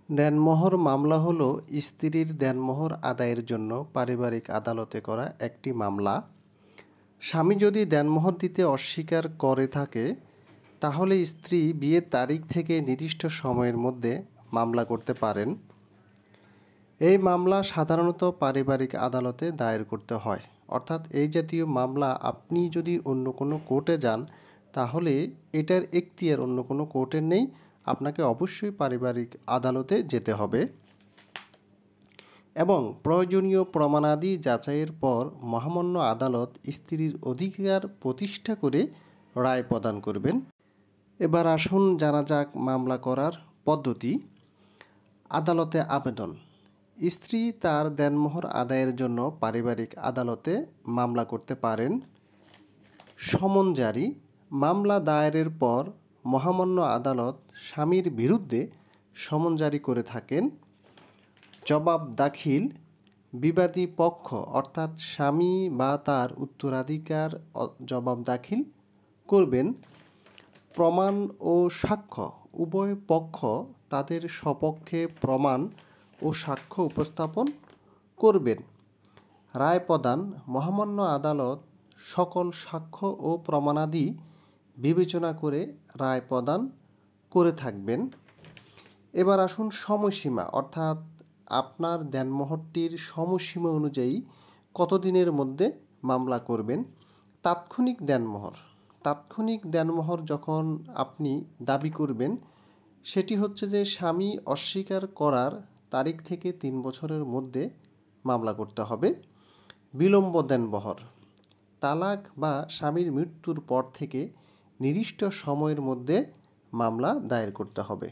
দেনমোহর মামলা হলো স্ত্রীর দেনমোহর আদায়ের জন্য পারিবারিক আদালতে করা একটি মামলা। স্বামী যদি দেনমোহর দিতে অস্বীকার করে থাকে তাহলে স্ত্রী বিয়ের তারিখ থেকে নির্দিষ্ট সময়ের মধ্যে মামলা করতে পারেন। এই মামলা সাধারণত পারিবারিক আদালতে দায়ের করতে হয়। অর্থাৎ এই জাতীয় মামলা আপনি যদি অন্য কোনো কোর্টে যান তাহলে এটার এখতিয়ার অন্য কোনো কোর্টের নেই, আপনাকে অবশ্যই পারিবারিক আদালতে যেতে হবে এবং প্রয়োজনীয় প্রমাণাদি যাচাইয়ের পর মহামান্য আদালত স্ত্রীর অধিকার প্রতিষ্ঠা করে রায় প্রদান করবেন। এবার আসুন জানা যাক মামলা করার পদ্ধতি। আদালতে আবেদন। স্ত্রী তার দেনমোহর আদায়ের জন্য পারিবারিক আদালতে মামলা করতে পারেন। সমন জারি। মামলা দায়েরের পর মহামান্য আদালত স্বামীর বিরুদ্ধে সমন জারি করে থাকেন। জবাব দাখিল। বিবাদী পক্ষ অর্থাৎ স্বামী বা তার উত্তরাধিকার জবাব দাখিল করবেন। প্রমাণ ও সাক্ষ্য। উভয় পক্ষ তাদের সপক্ষে প্রমাণ ও সাক্ষ্য উপস্থাপন করবেন। রায় প্রদান। মহামান্য আদালত সকল সাক্ষ্য ও প্রমাণাদি বিবেচনা করে রায় প্রদান করে থাকবেন। এবার আসুন সময়সীমা, অর্থাৎ আপনার দেনমোহরটির সময়সীমা অনুযায়ী কতদিনের মধ্যে মামলা করবেন। তাৎক্ষণিক দেনমোহর। তাৎক্ষণিক দেনমোহর যখন আপনি দাবি করবেন সেটি হচ্ছে যে স্বামী অস্বীকার করার তারিখ থেকে 3 বছরের মধ্যে মামলা করতে হবে। বিলম্ব দেনমোহর। তালাক বা স্বামীর মৃত্যুর পর থেকে নির্দিষ্ট সময়ের মধ্যে মামলা দায়ের করতে হবে।